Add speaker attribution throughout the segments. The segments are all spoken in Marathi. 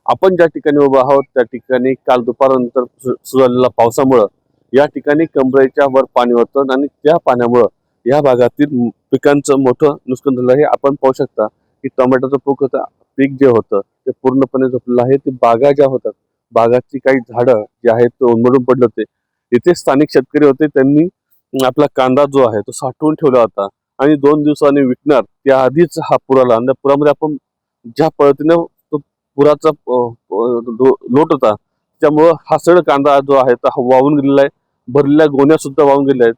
Speaker 1: आपण ज्या ठिकाणी उभा आहोत त्या ठिकाणी काल दुपारनंतर सुरू झालेल्या पावसामुळे या ठिकाणी कमरेच्या वर पाणी होतं आणि त्या पाण्यामुळे या भागातील पिकांचं मोठं नुकसान झालं आहे। आपण पाहू शकता की टोमॅटोचं पीक जे होतं ते पूर्णपणे झोपलेलं आहे। ते बागा ज्या होतात बागाची काही झाडं जे आहेत ते उन्मळून पडले होते। इथे स्थानिक शेतकरी होते, त्यांनी आपला कांदा जो आहे तो साठवून ठेवला होता आणि 2 दिवसांनी विकणार त्या आधीच हा पूर आला आणि पुरामध्ये आपण ज्या पद्धतीने तो पुराचा लोट होता त्यामुळे हा सगळा कांदा जो आहे तो वाहून गेलेला आहे। भरलेल्या गोण्या सुद्धा वाहून गेल्या आहेत।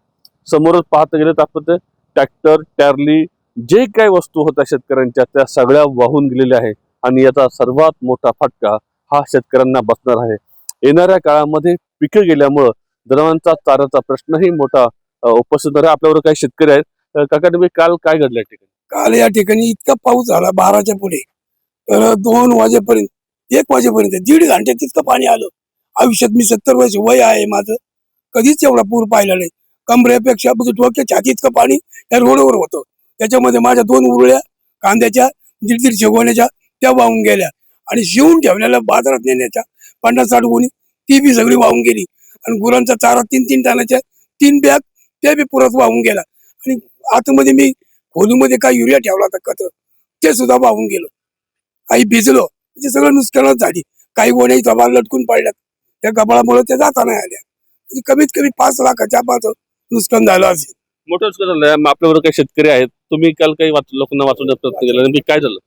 Speaker 1: समोरच पाहता गेले तर आपण ट्रॅक्टर ट्रॅली जे काही वस्तू होत्या शेतकऱ्यांच्या त्या सगळ्या वाहून गेलेल्या आहे आणि याचा सर्वात मोठा फटका हा शेतकऱ्यांना बसणार आहे। येणाऱ्या काळामध्ये पिके गेल्यामुळे जनावरांचा चाऱ्याचा प्रश्नही मोठा उपस्थित आहे। आपल्यावर काही शेतकरी आहेत। काका तुम्ही काल काय घडलं ठिकाणी?
Speaker 2: काल या ठिकाणी इतका पाऊस झाला 12च्या पुढे, तर 2 वाजेपर्यंत 1 वाजेपर्यंत 1.5 घंटे तितकं पाणी आलं। आयुष्यात मी 70 वर्ष वय आहे माझं, कधीच एवढा पूर पाहिला नाही। कमरेपेक्षा डोक्या छाती इतकं पाणी त्या रोडवर होतं। त्याच्यामध्ये माझ्या 2 उरळ्या कांद्याच्या 150 गोण्याच्या त्या वाहून गेल्या आणि शिवून ठेवलेल्या बाजारात नेण्याच्या 50-60 गोणी ती बी सगळी वाहून गेली आणि गुरांचा चारा 3-3 टनाच्या 3 बॅग ते बी पुरात वाहून गेला आणि आतमध्ये मी खोलीमध्ये काय युरिया ठेवला होता खत ते सुद्धा वाहून गेलं। काही भिजलो म्हणजे सगळं नुकसानच झाली। काही गोण्या गबाळ लटकून पडल्यात, त्या गबाळामुळे ते जाता नाही आल्या। म्हणजे कमीत कमी 5 लाखाच्या आसपास नुकसान झालं असेल।
Speaker 1: मोठं नुकसान झालं। आपल्याबरोबर काही शेतकरी आहेत, तुम्ही काल काही लोकांना वाचवण्याचा प्रयत्न केला, नेमकी काय झालं?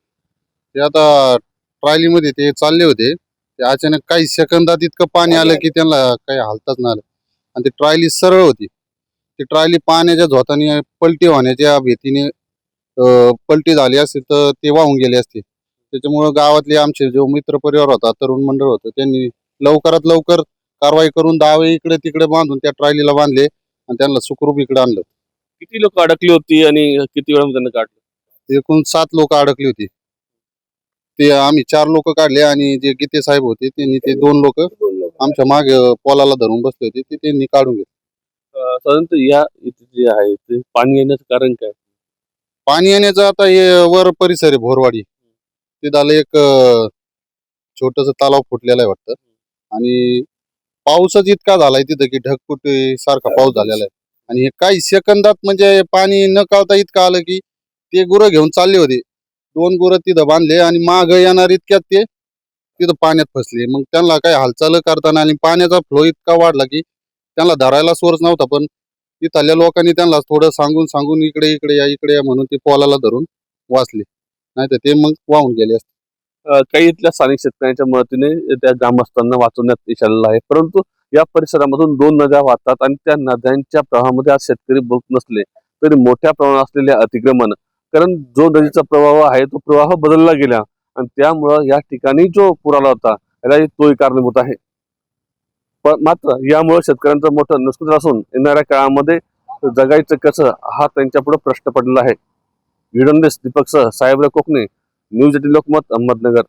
Speaker 3: ते आता ट्रॉलीमध्ये ते चालले होते, ते अचानक काही सेकंदात इतकं पाणी आलं की त्यांना काही हालताच नाही आलं आणि ती ट्रॉली सरळ होती। ती ट्रॉली पाण्याच्या झोताने पलटी होण्याच्या भीतीने पलटी झाली असती तर ते वाहून गेले असते। त्याच्यामुळे गावातले आमचे जो मित्र परिवार होता, तरुण मंडळ होतं, त्यांनी लवकरात लवकर कारवाई करून दावे इकडे तिकडे बांधून त्या ट्रॉलीला बांधले आणि त्यांना सुखरूप इकडे आणलं।
Speaker 1: किती लोक अडकली होती आणि किती वेळामध्ये त्यांना काढलं?
Speaker 3: एकूण 7 लोक अडकली होती। ते आम्ही 4 लोक काढले आणि जे गीते साहेब होते त्यांनी ते 2 लोक आमच्या मागे पोलाला धरून बसले होते ते त्यांनी काढून घेतले।
Speaker 1: साधारणतः या इथे जे आहे ते पाणी येण्याचं कारण काय?
Speaker 3: पाणी येण्याचं आता हे वर परिसर आहे भोरवाडी, ते झालं एक छोटस तलाव फुटलेला आहे वाटतं आणि पाऊसच इतका झालाय तिथं की ढगफुटी सारखा पाऊस झालेला आहे आणि हे काही सेकंदात म्हणजे पाणी न कळता इतकं आलं की ते गुरं घेऊन चालले होते। 2 गुरं तिथं बांधले आणि माग येणार इतक्यात ते तिथं पाण्यात फसले। मग त्यांना काही हालचाल करताना आणि पाण्याचा फ्लो इतका वाढला की त्यांना धरायला सोर्स नव्हता, पण तिथल्या लोकांनी त्यांना थोडं सांगून इकडे इकडे या म्हणून ते पोलाला धरून वाचले, नाहीतर ते मग वाहून गेले असते।
Speaker 1: काही इथल्या स्थानिक शेतकऱ्यांच्या मदतीने त्या ग्रामस्थांना वाचवण्यात यश आलेलं आहे। परंतु या परिसरामधून 2 नद्या वाहतात आणि त्या नद्यांच्या प्रवाहामध्ये आज शेतकरी बोलत नसले तरी मोठ्या प्रमाणात असलेले अतिक्रमण, कारण जो नदीचा प्रवाह आहे तो प्रवाह बदलला गेला आणि त्यामुळं या ठिकाणी जो पूर आला होता याला तोही कारणीभूत आहे। पण मात्र यामुळे शेतकऱ्यांचं मोठं नुकसान असून येणाऱ्या काळामध्ये जगायचं कसं हा त्यांच्या पुढे प्रश्न पडलेला आहे। व्हिडिओ जर्नलिस्ट दीपक सह साहेबराव कोकणे, न्यूज 18 लोकमत, अहमदनगर।